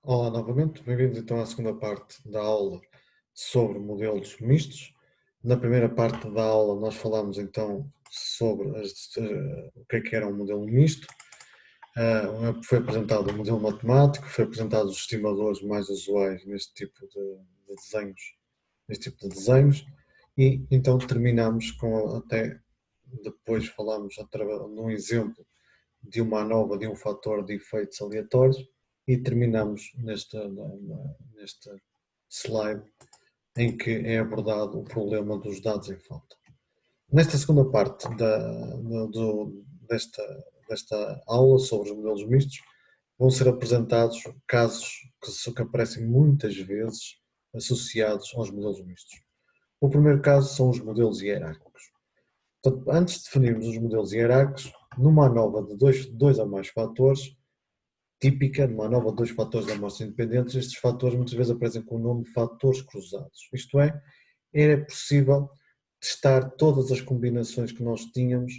Olá novamente, bem-vindos então à segunda parte da aula sobre modelos mistos. Na primeira parte da aula nós falámos então sobre o que era um modelo misto. Foi apresentado o modelo matemático, foi apresentado os estimadores mais usuais de desenhos, neste tipo de desenhos, e então terminamos com até depois falámos num exemplo de uma ANOVA de um fator de efeitos aleatórios e terminamos neste slide em que é abordado o problema dos dados em falta. Nesta segunda parte desta aula sobre os modelos mistos, vão ser apresentados casos que aparecem muitas vezes associados aos modelos mistos. O primeiro caso são os modelos hierárquicos. Portanto, antes de definirmos os modelos hierárquicos, numa ANOVA de dois ou mais fatores, típica, numa ANOVA de dois fatores de amostra independentes, estes fatores muitas vezes aparecem com o nome de fatores cruzados. Isto é, era possível testar todas as combinações que nós tínhamos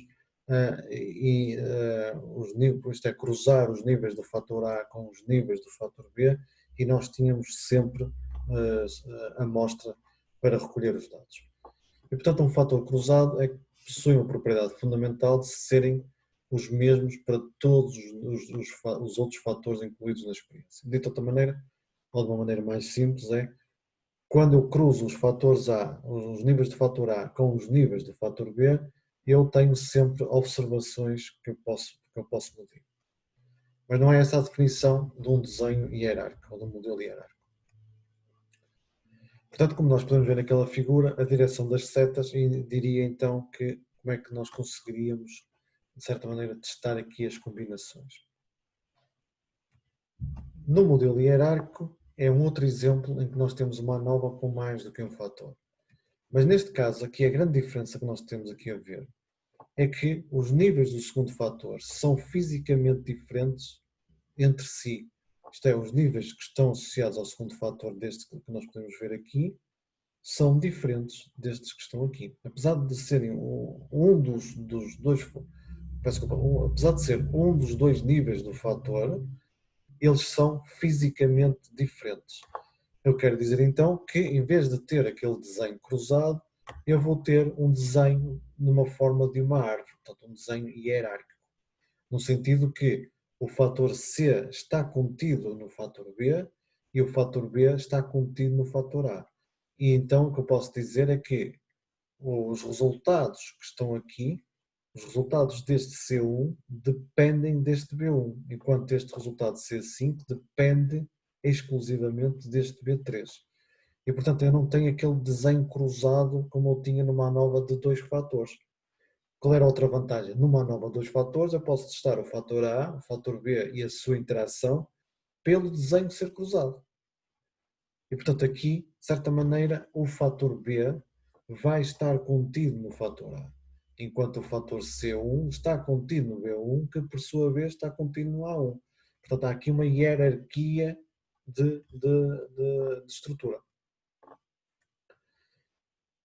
isto é, cruzar os níveis do fator A com os níveis do fator B, e nós tínhamos sempre a amostra para recolher os dados. E, portanto, um fator cruzado é que possui uma propriedade fundamental de serem os mesmos para todos os outros fatores incluídos na experiência. Dito de outra maneira, ou de uma maneira mais simples, é quando eu cruzo os fatores A, os níveis do fator A com os níveis do fator B, eu tenho sempre observações que eu posso medir. Mas não é essa a definição de um desenho hierárquico ou de um modelo hierárquico. Portanto, como nós podemos ver naquela figura, a direção das setas diria então que como é que nós conseguiríamos, de certa maneira, testar aqui as combinações. No modelo hierárquico é um outro exemplo em que nós temos uma ANOVA com mais do que um fator. Mas neste caso aqui a grande diferença que nós temos aqui a ver é que os níveis do segundo fator são fisicamente diferentes entre si. Isto é, os níveis que estão associados ao segundo fator deste que nós podemos ver aqui são diferentes destes que estão aqui. Apesar de serem dos dois, apesar de ser um dos dois níveis do fator, eles são fisicamente diferentes. Eu quero dizer então que em vez de ter aquele desenho cruzado, eu vou ter um desenho numa forma de uma árvore, portanto um desenho hierárquico, no sentido que o fator C está contido no fator B e o fator B está contido no fator A. E então o que eu posso dizer é que os resultados que estão aqui, os resultados deste C1 dependem deste B1, enquanto este resultado C5 depende exclusivamente deste B3. E portanto eu não tenho aquele desenho cruzado como eu tinha numa ANOVA de dois fatores. Qual era a outra vantagem? Numa ANOVA de dois fatores eu posso testar o fator A, o fator B e a sua interação pelo desenho ser cruzado. E portanto aqui, de certa maneira, o fator B vai estar contido no fator A, enquanto o fator C1 está contido no B1, que por sua vez está contido no A1. Portanto há aqui uma hierarquia de estrutura.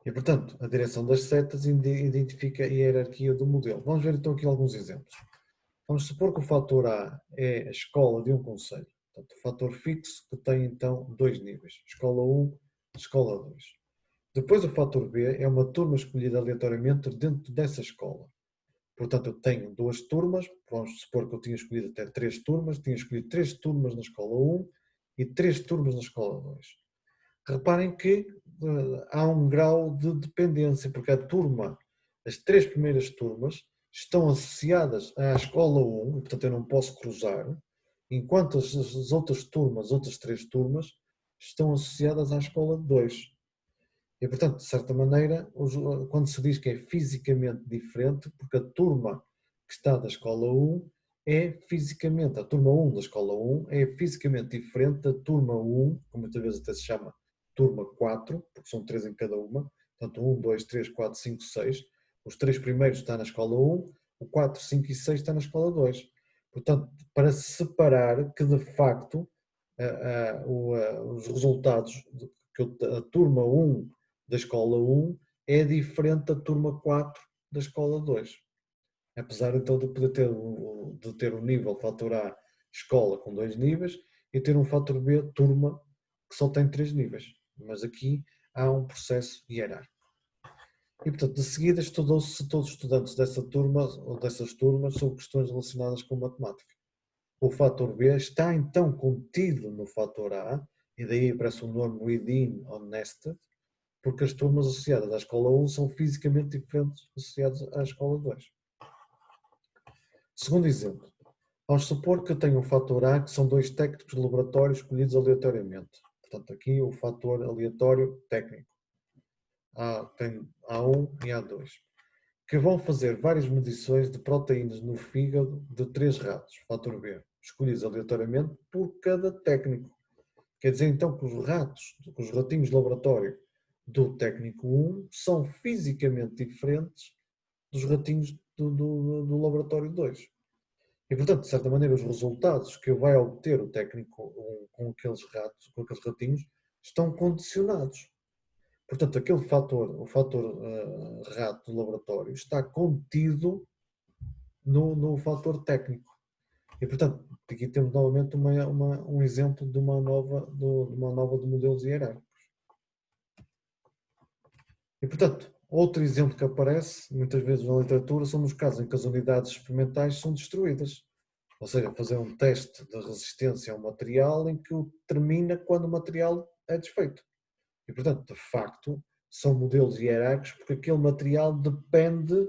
E portanto a direção das setas identifica a hierarquia do modelo. Vamos ver então aqui alguns exemplos. Vamos supor que o fator A é a escola de um concelho. Portanto, o fator fixo que tem então dois níveis, escola 1, escola 2. Depois o fator B é uma turma escolhida aleatoriamente dentro dessa escola. Portanto, eu tenho duas turmas, vamos supor que eu tinha escolhido até três turmas, tinha escolhido três turmas na escola 1 e três turmas na escola 2. Reparem que há um grau de dependência, porque as três primeiras turmas estão associadas à escola 1, e portanto eu não posso cruzar, enquanto as outras turmas, as outras três turmas, estão associadas à escola 2. E portanto, de certa maneira, quando se diz que é fisicamente diferente, porque a turma que está da escola 1 é fisicamente, a turma 1 da escola 1 é fisicamente diferente da turma 1, como muitas vezes até se chama turma 4, porque são três em cada uma, portanto 1, 2, 3, 4, 5, 6. Os três primeiros estão na escola 1, o 4, 5 e 6 estão na escola 2. Portanto, para se separar que de facto os resultados que a turma 1 da escola 1 é diferente da turma 4 da escola 2. Apesar então de poder ter um nível fator A escola com dois níveis, e ter um fator B, turma, que só tem 3 níveis. Mas aqui há um processo hierárquico. E, portanto, de seguida estudou-se se todos os estudantes dessa turma ou dessas turmas sobre questões relacionadas com matemática. O fator B está então contido no fator A, e daí aparece o nome within or nested, porque as turmas associadas à escola 1 são fisicamente diferentes associadas à escola 2. Segundo exemplo, vamos supor que eu tenho um fator A, que são 2 técnicos de laboratório escolhidos aleatoriamente. Portanto, aqui o fator aleatório técnico. Tem A1 e A2, que vão fazer várias medições de proteínas no fígado de 3 ratos, fator B, escolhidos aleatoriamente por cada técnico. Quer dizer então que os ratinhos de laboratório do técnico 1 são fisicamente diferentes dos ratinhos do laboratório 2. E, portanto, de certa maneira, os resultados que vai obter o técnico 1 com aqueles ratos, com aqueles ratinhos, estão condicionados. Portanto, o fator rato do laboratório está contido no fator técnico. E, portanto, aqui temos novamente um exemplo de uma nova de modelos hierárquicos. E, portanto, outro exemplo que aparece, muitas vezes na literatura, são nos casos em que as unidades experimentais são destruídas. Ou seja, fazer um teste de resistência a um material em que o termina quando o material é desfeito. E, portanto, de facto, são modelos hierárquicos porque aquele material depende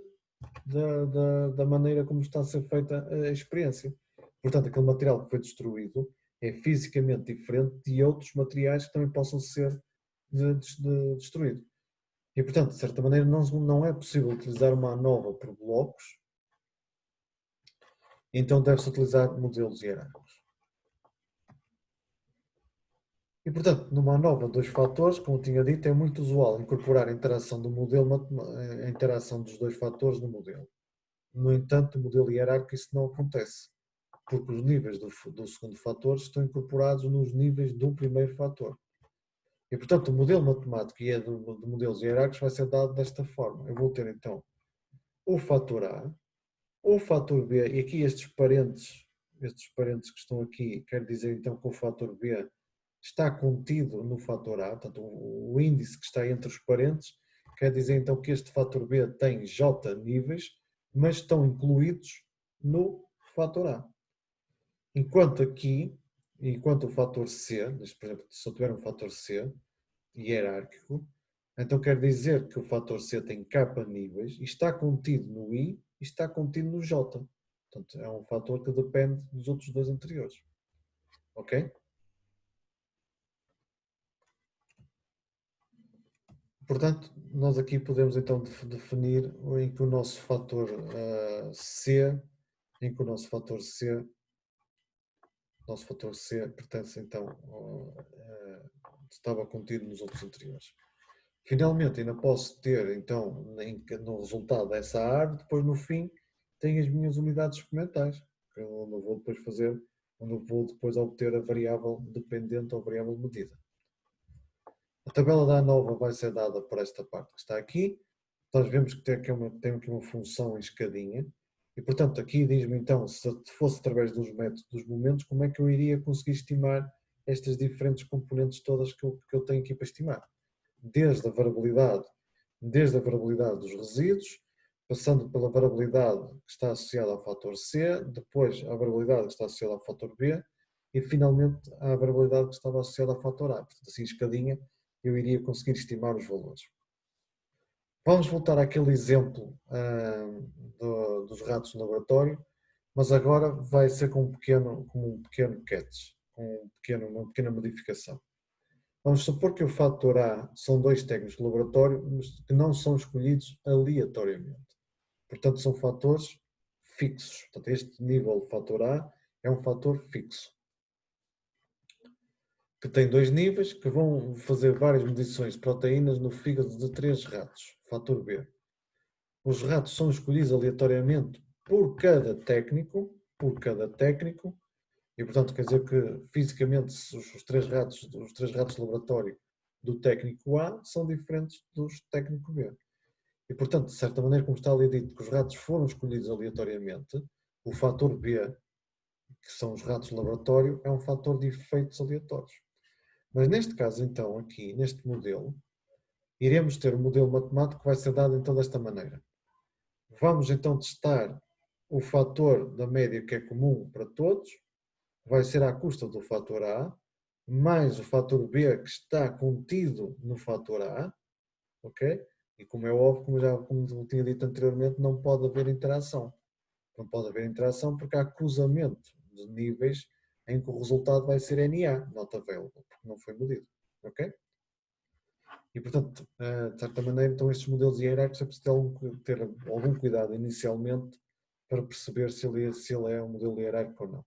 da maneira como está a ser feita a experiência. Portanto, aquele material que foi destruído é fisicamente diferente de outros materiais que também possam ser destruídos. E, portanto, de certa maneira, não é possível utilizar uma ANOVA por blocos, então deve-se utilizar modelos hierárquicos. E, portanto, numa ANOVA de 2 fatores, como eu tinha dito, é muito usual incorporar a interação do modelo, a interação dos 2 fatores no modelo. No entanto, no modelo hierárquico isso não acontece, porque os níveis do segundo fator estão incorporados nos níveis do primeiro fator. E, portanto, o modelo matemático de modelos hierárquicos vai ser dado desta forma. Eu vou ter, então, o fator A, o fator B, e aqui estes parentes que estão aqui, quer dizer, então, que o fator B está contido no fator A, portanto, o índice que está entre os parentes, quer dizer, então, que este fator B tem J níveis, mas estão incluídos no fator A. Enquanto o fator C, por exemplo, se eu tiver um fator C hierárquico, então quer dizer que o fator C tem K níveis e está contido no I e está contido no J. Portanto, é um fator que depende dos outros dois anteriores. Ok? Portanto, nós aqui podemos então definir em que o nosso fator C, em que o nosso fator C pertence então, estava contido nos outros anteriores. Finalmente, ainda posso ter então no resultado dessa árvore, depois no fim tenho as minhas unidades experimentais, onde eu vou depois obter a variável dependente ou variável medida. A tabela da ANOVA vai ser dada por esta parte que está aqui. Nós vemos que tem aqui uma função em escadinha. E, portanto, aqui diz-me então, se fosse através dos métodos dos momentos, como é que eu iria conseguir estimar estas diferentes componentes todas que eu tenho aqui para estimar. Desde a variabilidade dos resíduos, passando pela variabilidade que está associada ao fator C, depois a variabilidade que está associada ao fator B e, finalmente, a variabilidade que estava associada ao fator A. Portanto, assim, escadinha, eu iria conseguir estimar os valores. Vamos voltar àquele exemplo dos ratos no laboratório, mas agora vai ser com um pequeno catch, uma pequena modificação. Vamos supor que o fator A são 2 técnicos de laboratório, mas que não são escolhidos aleatoriamente. Portanto, são fatores fixos. Portanto, este nível de fator A é um fator fixo, que tem 2 níveis, que vão fazer várias medições de proteínas no fígado de 3 ratos, fator B. Os ratos são escolhidos aleatoriamente por cada técnico, e portanto quer dizer que fisicamente os 3 ratos de laboratório do técnico A são diferentes dos técnico B. E portanto, de certa maneira, como está ali dito que os ratos foram escolhidos aleatoriamente, o fator B que são os ratos de laboratório, é um fator de efeitos aleatórios. Mas neste caso, então, aqui, neste modelo, iremos ter um modelo matemático que vai ser dado então desta maneira. Vamos então testar o fator da média que é comum para todos, vai ser à custa do fator A, mais o fator B que está contido no fator A, ok? E como é óbvio, como tinha dito anteriormente, não pode haver interação. Não pode haver interação porque há cruzamento de níveis em que o resultado vai ser NA, not available, porque não foi medido, ok? E, portanto, de certa maneira, então estes modelos hierárquicos é preciso ter algum cuidado inicialmente para perceber se ele é um modelo hierárquico ou não.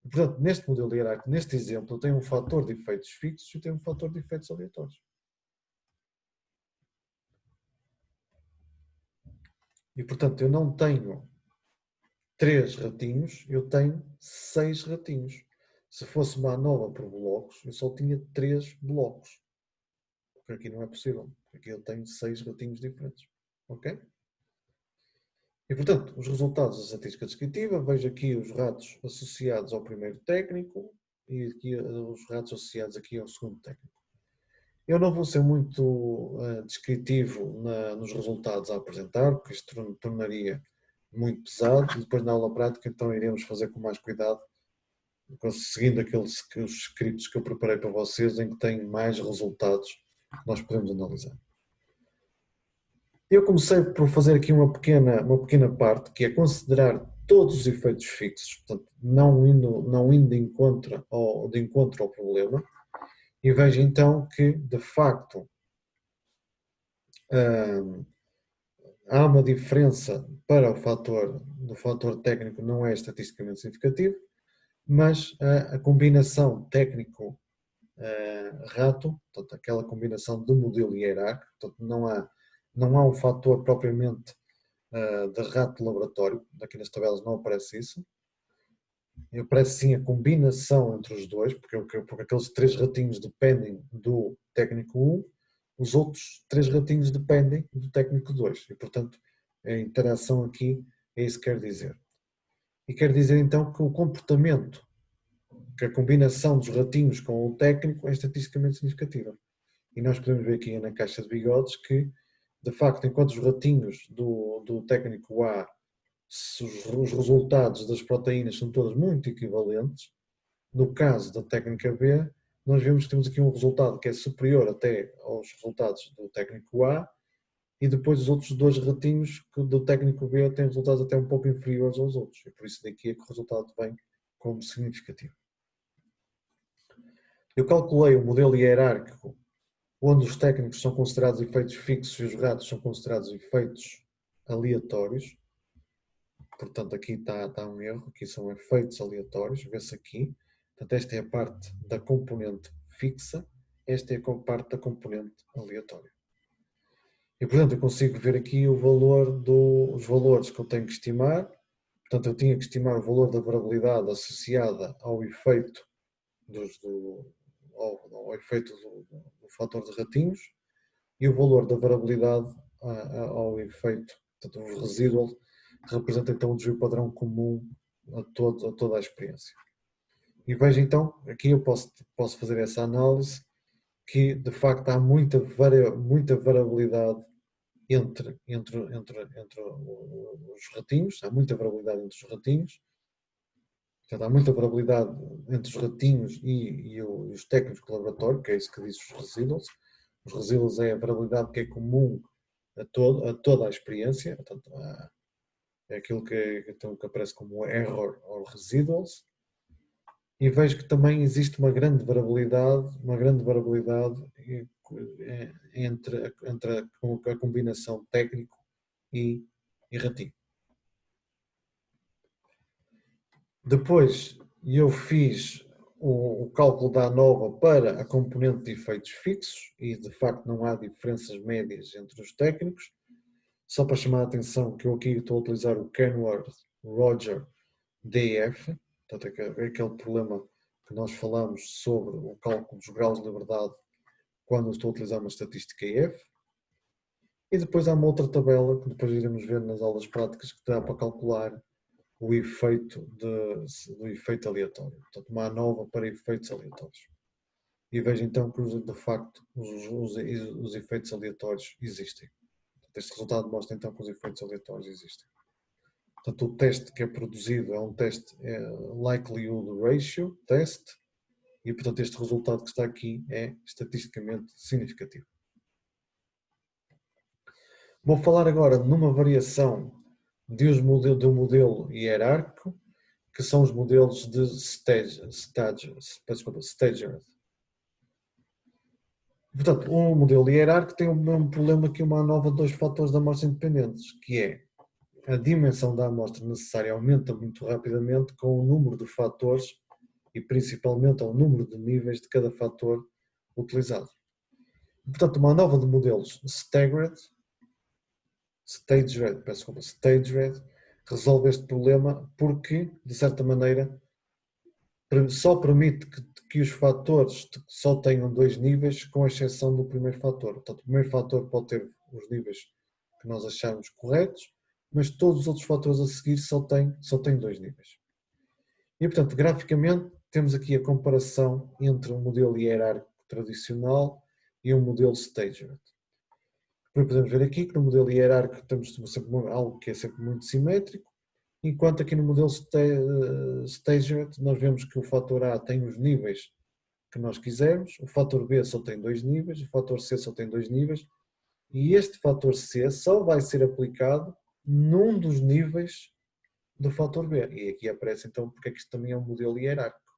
E, portanto, neste modelo hierárquico, neste exemplo, eu tenho um fator de efeitos fixos e tenho um fator de efeitos aleatórios. E, portanto, eu não tenho 3 ratinhos, eu tenho 6 ratinhos. Se fosse uma ANOVA por blocos, eu só tinha 3 blocos. Porque aqui não é possível. Aqui eu tenho 6 ratinhos diferentes. Ok? E, portanto, os resultados da estatística descritiva, vejo aqui os ratos associados ao primeiro técnico e aqui os ratos associados aqui ao segundo técnico. Eu não vou ser muito descritivo nos resultados a apresentar, porque isto tornaria muito pesado, e depois na aula prática então iremos fazer com mais cuidado, seguindo aqueles os scripts que eu preparei para vocês, em que tem mais resultados que nós podemos analisar. Eu comecei por fazer aqui uma pequena parte, que é considerar todos os efeitos fixos, portanto, não indo de encontro ao problema, e vejo então que, de facto, há uma diferença para do fator técnico não é estatisticamente significativo, mas a combinação técnico-rato, portanto, aquela combinação de modelo hierárquico, portanto, não há um fator propriamente de rato de laboratório, aqui nas tabelas não aparece isso, aparece sim a combinação entre os dois, porque aqueles 3 ratinhos dependem do técnico 1, os outros 3 ratinhos dependem do técnico 2, e portanto a interação aqui é isso que quer dizer. E quer dizer então que o comportamento, que a combinação dos ratinhos com o técnico é estatisticamente significativa. E nós podemos ver aqui na caixa de bigodes que, de facto, enquanto os ratinhos do técnico A, os resultados das proteínas são todos muito equivalentes, no caso da técnica B, nós vemos que temos aqui um resultado que é superior até aos resultados do técnico A, e depois os outros 2 ratinhos do técnico B têm resultados até um pouco inferiores aos outros. E por isso daqui é que o resultado vem como significativo. Eu calculei um modelo hierárquico onde os técnicos são considerados efeitos fixos e os ratos são considerados efeitos aleatórios. Portanto, aqui está um erro, aqui são efeitos aleatórios, vê-se aqui. Portanto, esta é a parte da componente fixa, esta é a parte da componente aleatória. E, portanto, eu consigo ver aqui os valores que eu tenho que estimar. Portanto, eu tinha que estimar o valor da variabilidade associada ao efeito ao efeito do fator de ratinhos e o valor da variabilidade ao efeito, portanto, os residuals, que representa então o desvio padrão comum a toda a experiência. E veja então, aqui eu posso fazer essa análise, que de facto há muita variabilidade entre os ratinhos, há muita variabilidade entre os ratinhos, portanto, há muita variabilidade entre os ratinhos e os técnicos de laboratório, que é isso que diz os residuals. Os residuals é a variabilidade que é comum a toda a experiência, portanto, é aquilo então, que aparece como error or residuals. E vejo que também existe uma grande variabilidade entre a combinação técnico e ratinho. Depois eu fiz o cálculo da ANOVA para a componente de efeitos fixos e de facto não há diferenças médias entre os técnicos. Só para chamar a atenção que eu aqui estou a utilizar o Kenworth-Roger DF, portanto é aquele problema que nós falamos sobre o cálculo dos graus de liberdade quando eu estou a utilizar uma estatística EF. E depois há uma outra tabela que depois iremos ver nas aulas práticas que dá para calcular o efeito do efeito aleatório. Portanto, uma ANOVA para efeitos aleatórios. E vejo então que, de facto, os efeitos aleatórios existem. Este resultado mostra então que os efeitos aleatórios existem. Portanto, o teste que é produzido é um teste likelihood ratio test, e portanto este resultado que está aqui é estatisticamente significativo. Vou falar agora numa variação do modelo hierárquico, que são os modelos de staggered. Portanto, um modelo hierárquico tem o mesmo problema que uma ANOVA de dois fatores de amostra independentes, que é a dimensão da amostra necessária aumenta muito rapidamente com o número de fatores e principalmente ao número de níveis de cada fator utilizado. Portanto, uma ANOVA de modelos staggered resolve este problema porque, de certa maneira, só permite que os fatores só tenham dois níveis, com exceção do primeiro fator. Portanto, o primeiro fator pode ter os níveis que nós acharmos corretos, mas todos os outros fatores a seguir só têm dois níveis. E, portanto, graficamente, temos aqui a comparação entre um modelo hierárquico tradicional e um modelo staggered. Podemos ver aqui que no modelo hierárquico temos sempre algo que é sempre muito simétrico, enquanto aqui no modelo staggered nós vemos que o fator A tem os níveis que nós quisermos, o fator B só tem dois níveis, o fator C só tem dois níveis, e este fator C só vai ser aplicado num dos níveis do fator B. E aqui aparece então porque é que isto também é um modelo hierárquico.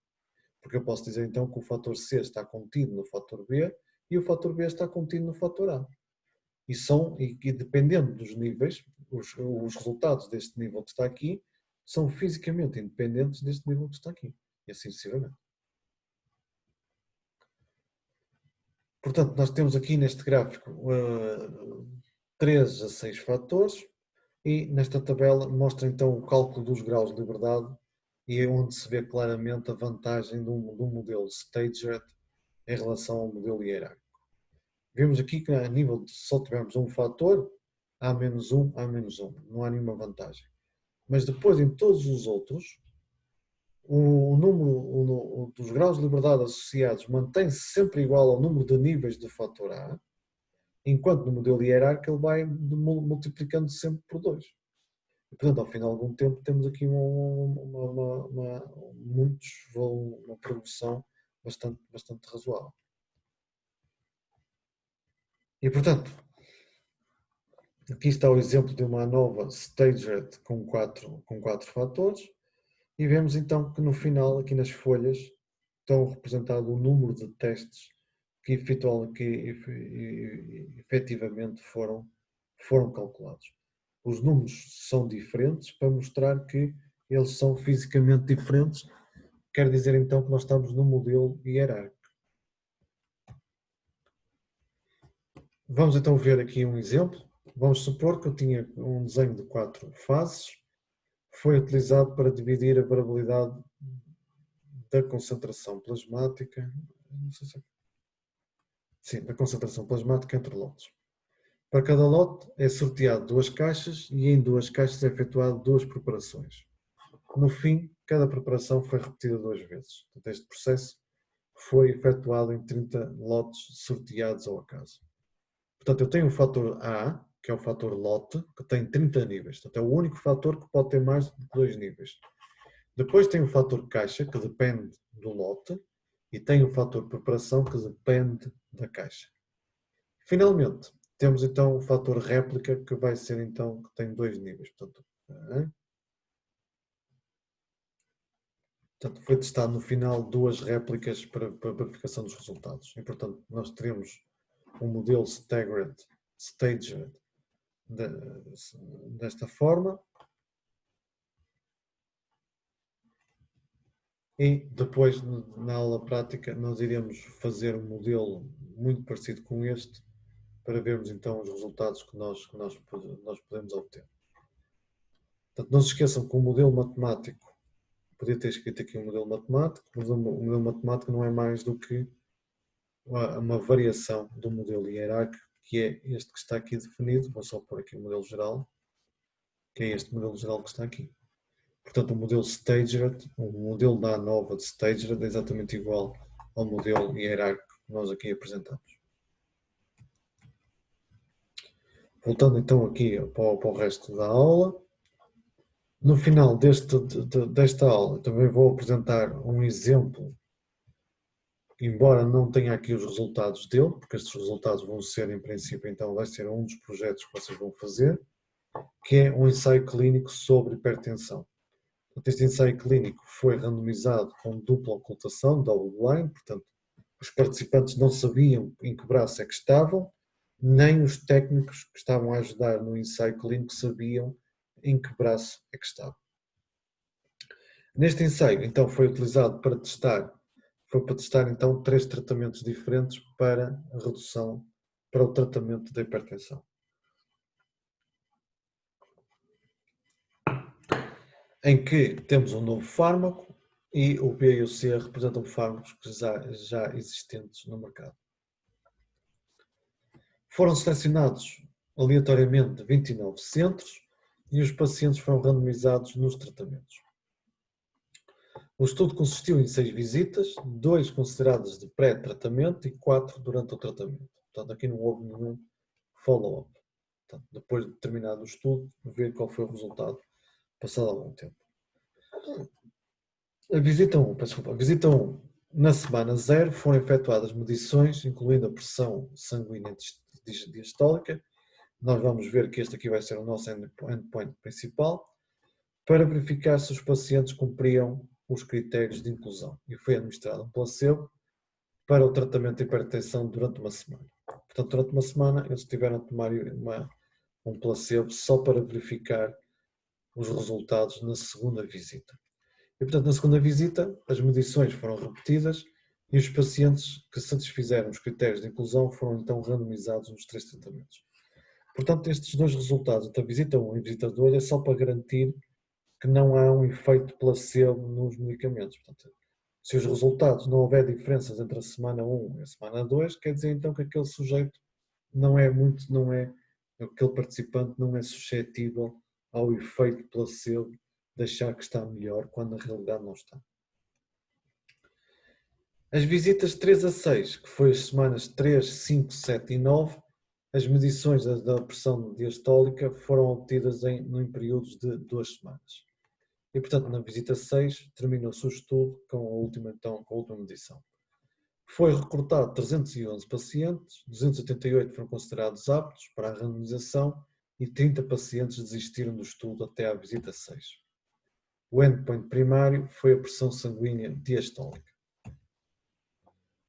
Porque eu posso dizer então que o fator C está contido no fator B e o fator B está contido no fator A. E dependendo dos níveis, os resultados deste nível que está aqui são fisicamente independentes deste nível que está aqui. E assim sucessivamente. Portanto, nós temos aqui neste gráfico 3 a 6 fatores e nesta tabela mostra então o cálculo dos graus de liberdade e é onde se vê claramente a vantagem de um modelo staggered em relação ao modelo hierárquico. Vemos aqui que a nível de só tivermos um fator, A-1, A-1, não há nenhuma vantagem. Mas depois em todos os outros, o número dos graus de liberdade associados mantém-se sempre igual ao número de níveis do fator A, enquanto no modelo hierárquico ele vai multiplicando sempre por 2. E, portanto, ao final de algum tempo temos aqui uma progressão bastante razoável. E, portanto, aqui está o exemplo de uma ANOVA staggered com quatro fatores e vemos então que no final, aqui nas folhas, estão representado o número de testes que efetivamente foram calculados. Os números são diferentes para mostrar que eles são fisicamente diferentes, quer dizer então que nós estamos num modelo hierárquico. Vamos então ver aqui um exemplo. Vamos supor que eu tinha um desenho de 4 fases, foi utilizado para dividir a variabilidade da concentração plasmática, da concentração plasmática entre lotes. Para cada lote é sorteado 2 caixas e em 2 caixas é efetuado 2 preparações. No fim, cada preparação foi repetida 2 vezes. Este processo foi efetuado em 30 lotes sorteados ao acaso. Portanto, eu tenho o fator A, que é o fator lote, que tem 30 níveis. Portanto, é o único fator que pode ter mais de 2 níveis. Depois tem o fator caixa, que depende do lote, e tem o fator preparação, que depende da caixa. Finalmente, temos então o fator réplica, que vai ser então, que tem 2 níveis. Portanto, foi testado no final 2 réplicas para verificação dos resultados. E, portanto, nós teremos um modelo staggered desta forma. E depois, na aula prática, nós iremos fazer um modelo muito parecido com este para vermos então os resultados que nós podemos obter. Portanto, não se esqueçam que o modelo matemático, podia ter escrito aqui um modelo matemático, mas o modelo matemático não é mais do que uma variação do modelo hierárquico, que é este que está aqui definido. Vou só pôr aqui o modelo geral, que é este modelo geral que está aqui. Portanto, o modelo staged, o modelo da ANOVA de staged é exatamente igual ao modelo hierárquico que nós aqui apresentamos. Voltando então aqui para o resto da aula. No final desta aula, também vou apresentar um exemplo, embora não tenha aqui os resultados dele, porque estes resultados vão ser, em princípio, então vai ser um dos projetos que vocês vão fazer, que é um ensaio clínico sobre hipertensão. Este ensaio clínico foi randomizado com dupla ocultação, double blind, portanto, os participantes não sabiam em que braço é que estavam, nem os técnicos que estavam a ajudar no ensaio clínico sabiam em que braço é que estavam. Neste ensaio, então, foi para testar então 3 tratamentos diferentes para a redução, para o tratamento da hipertensão. Em que temos um novo fármaco e o B e o C representam fármacos que já existentes no mercado. Foram selecionados aleatoriamente 29 centros e os pacientes foram randomizados nos tratamentos. O estudo consistiu em 6 visitas, 2 consideradas de pré-tratamento e 4 durante o tratamento. Portanto, aqui não houve nenhum follow-up. Depois de terminado o estudo, ver qual foi o resultado passado algum tempo. A visita 1, na semana 0 foram efetuadas medições, incluindo a pressão sanguínea diastólica. Nós vamos ver que este aqui vai ser o nosso endpoint principal, para verificar se os pacientes cumpriam os critérios de inclusão. E foi administrado um placebo para o tratamento de hipertensão durante uma semana. Portanto, durante uma semana eles tiveram a tomar um placebo só para verificar os resultados na segunda visita. E, portanto, na segunda visita, as medições foram repetidas e os pacientes que satisfizeram os critérios de inclusão foram então randomizados nos 3 tratamentos. Portanto, estes 2 resultados, da visita 1 e visita 2, é só para garantir que não há um efeito placebo nos medicamentos. Portanto, se os resultados não houver diferenças entre a semana 1 e a semana 2, quer dizer então que aquele sujeito aquele participante não é suscetível ao efeito placebo de achar que está melhor, quando na realidade não está. As visitas 3 a 6, que foi as semanas 3, 5, 7 e 9, as medições da pressão diastólica foram obtidas em períodos de 2 semanas. E, portanto, na visita 6, terminou-se o estudo com a última medição. Foi recrutado 311 pacientes, 288 foram considerados aptos para a randomização e 30 pacientes desistiram do estudo até à visita 6. O endpoint primário foi a pressão sanguínea diastólica.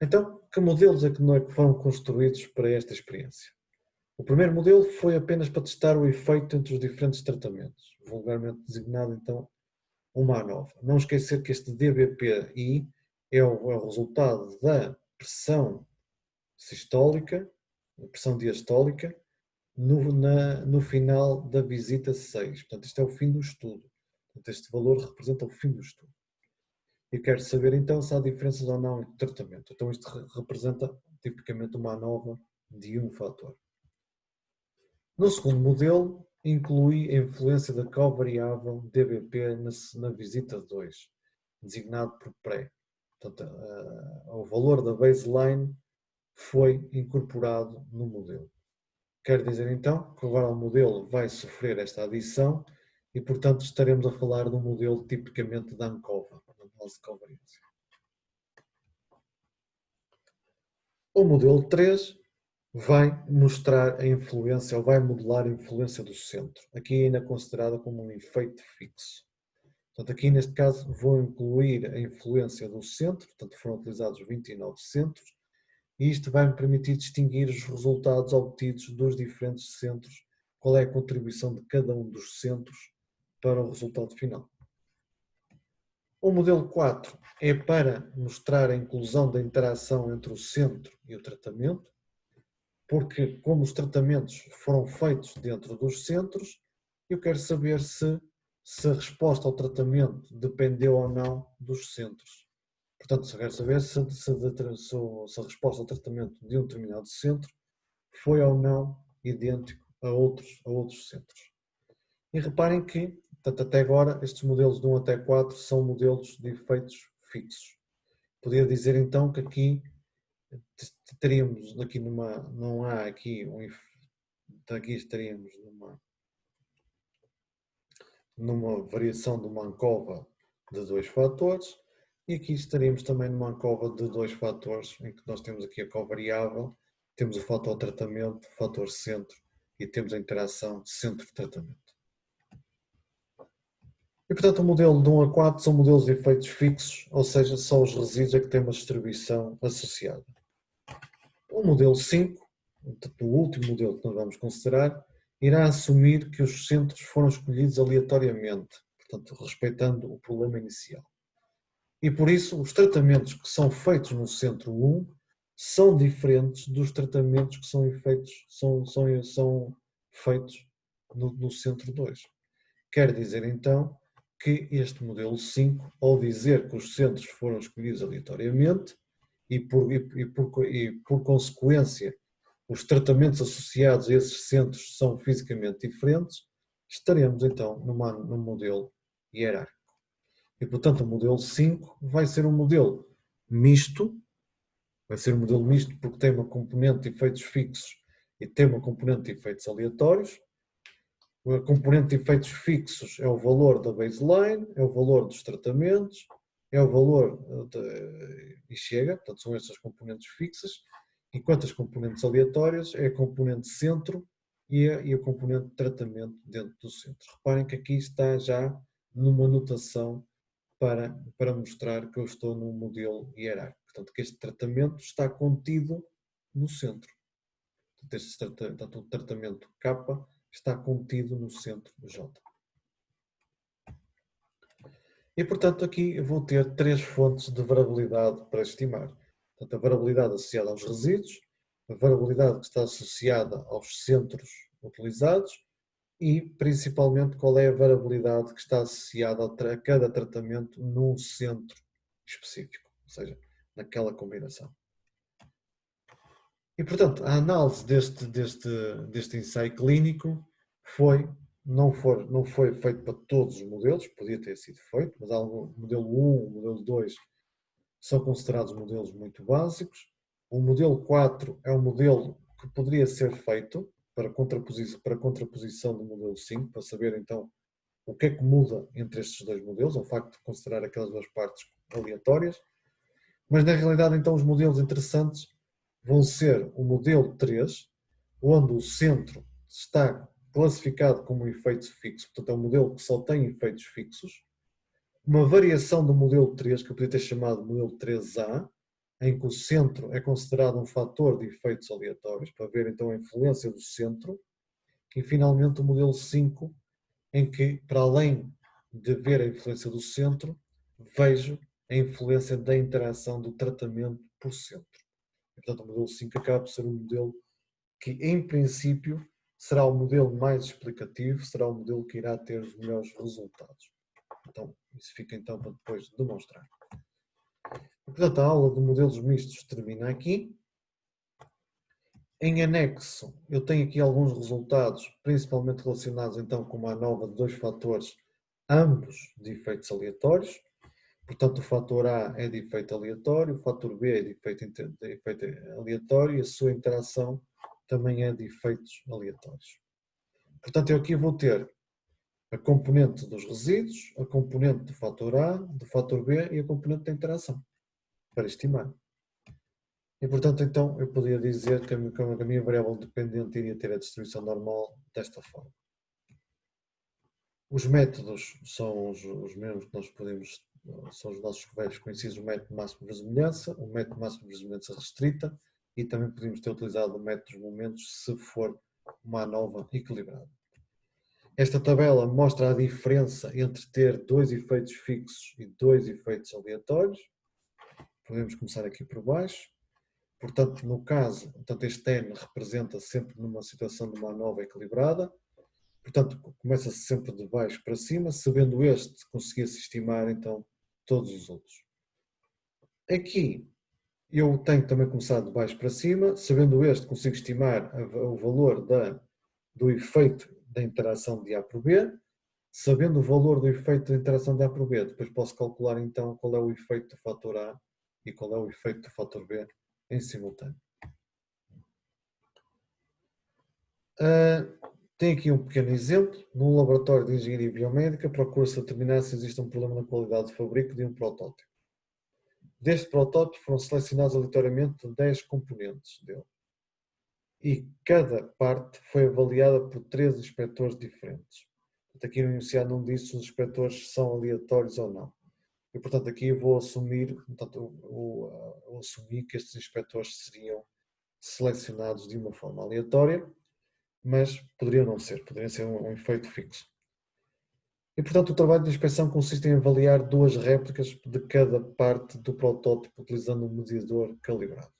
Então, que modelos é que foram construídos para esta experiência? O primeiro modelo foi apenas para testar o efeito entre os diferentes tratamentos, vulgarmente designado então uma ANOVA. Não esquecer que este DBPI é o resultado da pressão sistólica, a pressão diastólica, no final da visita 6. Portanto, isto é o fim do estudo. Portanto, este valor representa o fim do estudo. E quero saber então se há diferenças ou não entre tratamento. Então isto representa tipicamente uma ANOVA de um fator. No segundo modelo, inclui a influência da covariável DBP na visita 2, designado por pré. Portanto, o valor da baseline foi incorporado no modelo. Quer dizer então que agora o modelo vai sofrer esta adição e, portanto, estaremos a falar de um modelo tipicamente da ANCOVA, análise de covariância. O modelo 3 vai mostrar a influência, ou vai modelar a influência do centro. Aqui ainda considerada como um efeito fixo. Portanto, aqui neste caso vou incluir a influência do centro, portanto foram utilizados 29 centros, e isto vai me permitir distinguir os resultados obtidos dos diferentes centros, qual é a contribuição de cada um dos centros para o resultado final. O modelo 4 é para mostrar a inclusão da interação entre o centro e o tratamento, porque como os tratamentos foram feitos dentro dos centros, eu quero saber se a resposta ao tratamento dependeu ou não dos centros. Portanto, eu quero saber se a resposta ao tratamento de um determinado centro foi ou não idêntico a outros centros. E reparem que Portanto, até agora, estes modelos de 1 até 4 são modelos de efeitos fixos. Podia dizer então que aqui teríamos, aqui não há aqui aqui estaríamos numa variação de uma ANCOVA de 2 fatores, e aqui estaríamos também numa ANCOVA de 2 fatores, em que nós temos aqui a covariável, temos o fator tratamento, o fator centro, e temos a interação centro-tratamento. E portanto o modelo de 1 a 4 são modelos de efeitos fixos, ou seja, só os resíduos é que têm uma distribuição associada. O modelo 5, o último modelo que nós vamos considerar, irá assumir que os centros foram escolhidos aleatoriamente, portanto, respeitando o problema inicial. E por isso, os tratamentos que são feitos no centro 1 são diferentes dos tratamentos que são feitos no centro 2. Quer dizer, então, que este modelo 5, ao dizer que os centros foram escolhidos aleatoriamente e por consequência os tratamentos associados a esses centros são fisicamente diferentes, estaremos então num modelo hierárquico. E portanto o modelo 5 vai ser um modelo misto, porque tem uma componente de efeitos fixos e tem uma componente de efeitos aleatórios. A componente de efeitos fixos é o valor da baseline, é o valor dos tratamentos, é o valor e chega, portanto são estas componentes fixas, enquanto as componentes aleatórias é a componente centro e a componente de tratamento dentro do centro. Reparem que aqui está já numa notação para mostrar que eu estou num modelo hierárquico, portanto que este tratamento está contido no centro. Portanto, o tratamento K está contido no centro J. E, portanto, aqui eu vou ter 3 fontes de variabilidade para estimar. Portanto, a variabilidade associada aos resíduos, a variabilidade que está associada aos centros utilizados e, principalmente, qual é a variabilidade que está associada a cada tratamento num centro específico, ou seja, naquela combinação. E, portanto, a análise deste ensaio clínico não foi feito para todos os modelos, podia ter sido feito, mas o modelo 1, o modelo 2 são considerados modelos muito básicos. O modelo 4 é um modelo que poderia ser feito para contraposição do modelo 5, para saber então o que é que muda entre estes dois modelos, o facto de considerar aquelas duas partes aleatórias. Mas na realidade então os modelos interessantes vão ser o modelo 3, onde o centro está classificado como um efeito fixo, portanto é um modelo que só tem efeitos fixos, uma variação do modelo 3, que eu podia ter chamado modelo 3A, em que o centro é considerado um fator de efeitos aleatórios, para ver então a influência do centro, e finalmente o modelo 5, em que, para além de ver a influência do centro, vejo a influência da interação do tratamento por centro. Portanto, o modelo 5 acaba por ser um modelo que, em princípio, será o modelo mais explicativo, será o modelo que irá ter os melhores resultados. Então, isso fica então para depois demonstrar. Portanto, a aula de modelos mistos termina aqui. Em anexo, eu tenho aqui alguns resultados, principalmente relacionados então com uma ANOVA de 2 fatores, ambos de efeitos aleatórios. Portanto, o fator A é de efeito aleatório, o fator B é de efeito aleatório e a sua interação também é de efeitos aleatórios. Portanto, eu aqui vou ter a componente dos resíduos, a componente do fator A, do fator B e a componente da interação, para estimar. E, portanto, então, eu poderia dizer que a minha variável dependente iria ter a distribuição normal desta forma. Os métodos são os mesmos que nós podemos, são os nossos velhos conhecidos, o método máximo de verosimilhança, o método máximo de verosimilhança restrita, e também podemos ter utilizado o método dos momentos se for uma ANOVA equilibrada. Esta tabela mostra a diferença entre ter 2 efeitos fixos e 2 efeitos aleatórios. Podemos começar aqui por baixo. Portanto, no caso, este N representa sempre numa situação de uma ANOVA equilibrada. Portanto, começa-se sempre de baixo para cima. Sabendo este, conseguia-se estimar então todos os outros. Aqui, eu tenho que também começar de baixo para cima. Sabendo este, consigo estimar o valor do efeito da interação de A por B. Sabendo o valor do efeito de interação de A por B, depois posso calcular então qual é o efeito do fator A e qual é o efeito do fator B em simultâneo. Tem aqui um pequeno exemplo. Num laboratório de engenharia biomédica, procura-se determinar se existe um problema na qualidade de fabrico de um protótipo. Deste protótipo foram selecionados aleatoriamente 10 componentes dele. E cada parte foi avaliada por 3 inspectores diferentes. Aqui no enunciado não diz se os inspectores são aleatórios ou não. E, portanto, aqui eu vou assumir, vou assumir que estes inspectores seriam selecionados de uma forma aleatória, mas poderiam não ser, poderia ser um efeito fixo. E, portanto, o trabalho de inspeção consiste em avaliar 2 réplicas de cada parte do protótipo utilizando um medidor calibrado.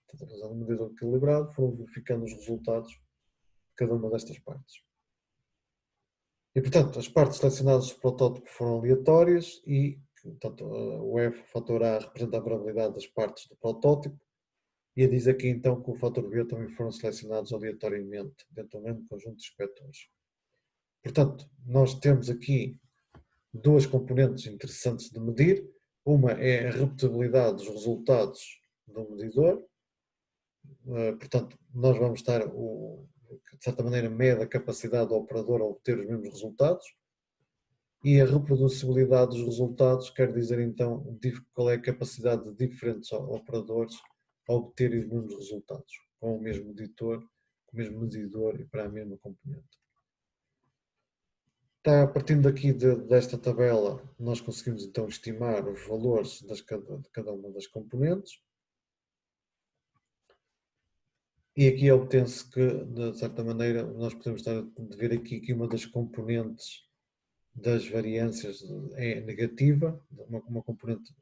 Portanto, utilizando um medidor calibrado, foram verificando os resultados de cada uma destas partes. E, portanto, as partes selecionadas do protótipo foram aleatórias e, portanto, o F, o fator A, representa a variabilidade das partes do protótipo e diz aqui então que o fator B também foram selecionados aleatoriamente dentro do mesmo conjunto de inspectores. Portanto, nós temos aqui 2 componentes interessantes de medir. Uma é a repetibilidade dos resultados do medidor. Portanto, nós vamos estar, de certa maneira, mede a capacidade do operador a obter os mesmos resultados. E a reproducibilidade dos resultados quer dizer, então, qual é a capacidade de diferentes operadores a obterem os mesmos resultados, com o mesmo medidor, e para a mesma componente. Partindo daqui desta tabela, nós conseguimos então estimar os valores de cada uma das componentes. E aqui obtém-se que, de certa maneira, nós podemos estar a ver aqui que uma das componentes das variâncias é negativa, uma componente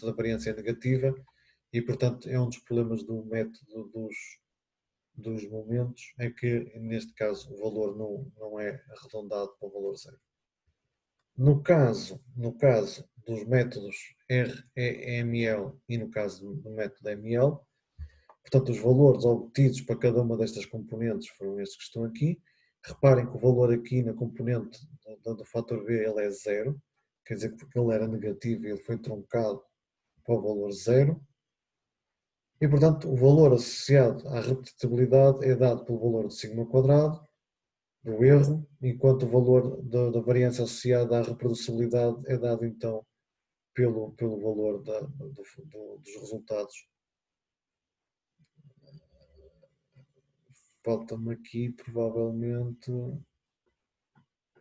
da variância é negativa e, portanto, é um dos problemas do método dos momentos, é que, neste caso, o valor não é arredondado para o valor zero. No caso dos métodos REML e no caso do método ML, portanto, os valores obtidos para cada uma destas componentes foram estes que estão aqui. Reparem que o valor aqui na componente do fator B ele é zero, quer dizer que porque ele era negativo ele foi truncado para o valor zero. E, portanto, o valor associado à repetibilidade é dado pelo valor de sigma quadrado do erro, enquanto o valor da variância associada à reproducibilidade é dado, então, pelo valor dos resultados. Falta-me aqui, provavelmente,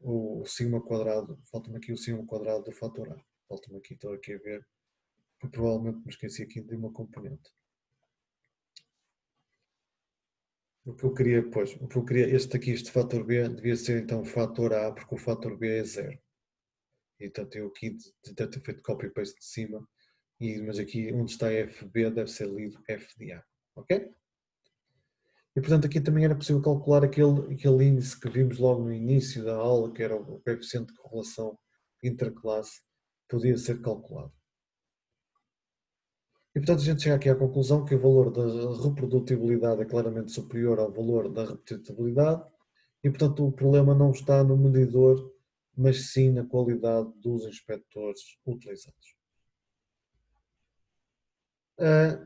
o sigma quadrado. Falta-me aqui o sigma quadrado do fator A. Falta-me aqui, estou aqui a ver, que provavelmente me esqueci aqui de uma componente. O que eu queria, este fator B devia ser então o fator A, porque o fator B é zero. Então eu aqui deve ter feito copy-paste de cima, mas aqui onde está FB deve ser lido F de A, ok? E portanto aqui também era possível calcular aquele índice que vimos logo no início da aula, que era o coeficiente de correlação interclasse, podia ser calculado. E portanto a gente chega aqui à conclusão que o valor da reprodutibilidade é claramente superior ao valor da repetibilidade e portanto o problema não está no medidor, mas sim na qualidade dos inspectores utilizados.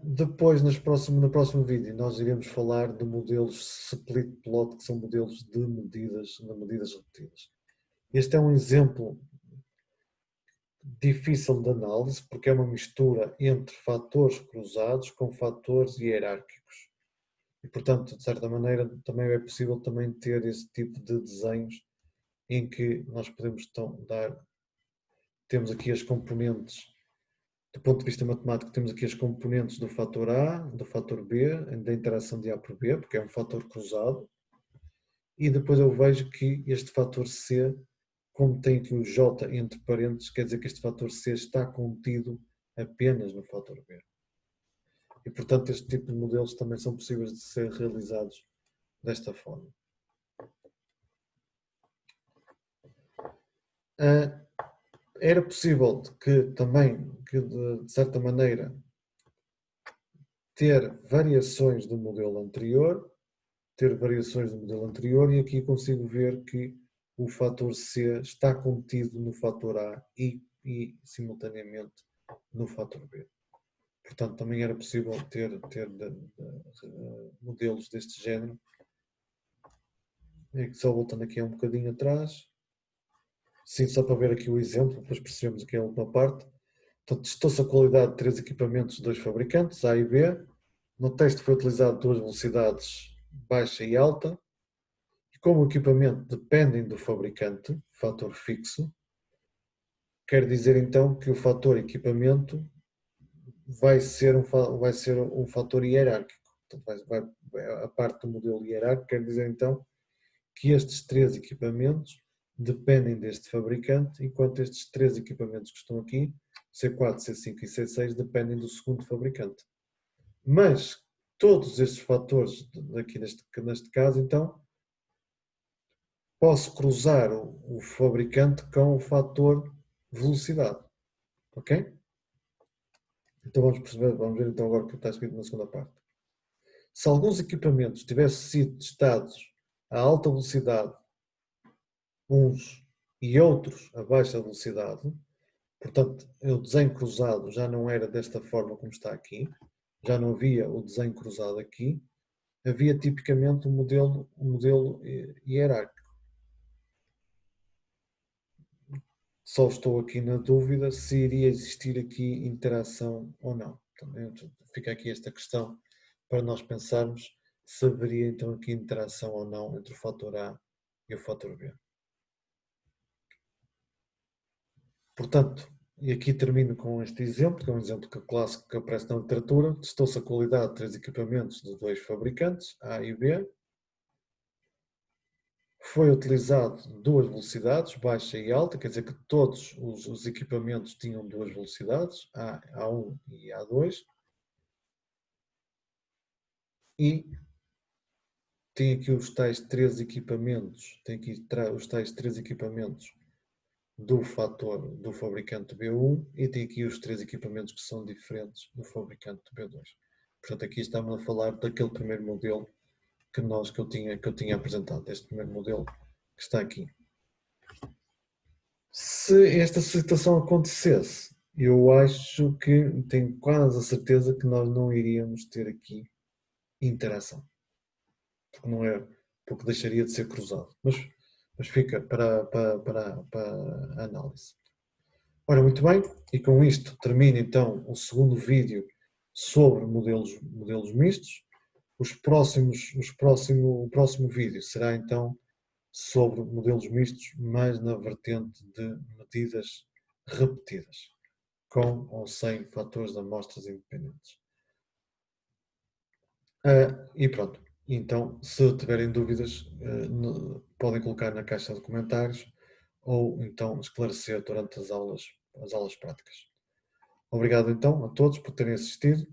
Depois, no próximo vídeo, nós iremos falar de modelos split plot, que são modelos de medidas repetidas. Este é um exemplo difícil de análise, porque é uma mistura entre fatores cruzados com fatores hierárquicos. E, portanto, de certa maneira, também é possível também ter esse tipo de desenhos em que nós podemos temos aqui as componentes. Do ponto de vista matemático, temos aqui as componentes do fator A, do fator B, da interação de A por B, porque é um fator cruzado. E depois eu vejo que este fator C, como tem aqui o J entre parênteses, quer dizer que este fator C está contido apenas no fator B. E, portanto, este tipo de modelos também são possíveis de ser realizados desta forma. Era possível de certa maneira, ter variações do modelo anterior, ter variações do modelo anterior e aqui consigo ver que o fator C está contido no fator A e simultaneamente no fator B. Portanto, também era possível ter modelos deste género. E só voltando aqui um bocadinho atrás. Sim, só para ver aqui o exemplo, depois percebemos aqui a última parte. Portanto, testou-se a qualidade de 3 equipamentos de 2 fabricantes, A e B. No teste foi utilizado 2 velocidades, baixa e alta. E como o equipamento dependem do fabricante, fator fixo, quer dizer então que o fator equipamento vai ser um fator hierárquico. Portanto, a parte do modelo hierárquico quer dizer então que estes 3 equipamentos dependem deste fabricante, enquanto estes 3 equipamentos que estão aqui, C4, C5 e C6, dependem do segundo fabricante. Mas todos estes fatores, aqui neste caso, então, posso cruzar o fabricante com o fator velocidade. Ok? Então vamos ver então agora o que está escrito na segunda parte. Se alguns equipamentos tivessem sido testados a alta velocidade, uns e outros a baixa velocidade, portanto, o desenho cruzado já não era desta forma como está aqui, já não havia o desenho cruzado aqui, havia tipicamente um modelo hierárquico. Só estou aqui na dúvida se iria existir aqui interação ou não. Também fica aqui esta questão para nós pensarmos se haveria então aqui interação ou não entre o fator A e o fator B. Portanto, e aqui termino com este exemplo, que é um exemplo clássico que aparece na literatura. Testou-se a qualidade de 3 equipamentos de 2 fabricantes, A e B. Foi utilizado 2 velocidades, baixa e alta, quer dizer que todos os equipamentos tinham 2 velocidades, A1 e A2. E tem aqui os tais 3 equipamentos, do fabricante B1 e tem aqui os 3 equipamentos que são diferentes do fabricante B2. Portanto, aqui estamos a falar daquele primeiro modelo que eu tinha apresentado, este primeiro modelo que está aqui. Se esta situação acontecesse, eu acho que tenho quase a certeza que nós não iríamos ter aqui interação. Porque não é, porque deixaria de ser cruzado. Mas fica para a análise. Ora, muito bem, e com isto termina então o segundo vídeo sobre modelos mistos. O próximo vídeo será então sobre modelos mistos, mas na vertente de medidas repetidas, com ou sem fatores de amostras independentes. E pronto, então se tiverem dúvidas, podem colocar na caixa de comentários ou então esclarecer durante as aulas práticas. Obrigado então a todos por terem assistido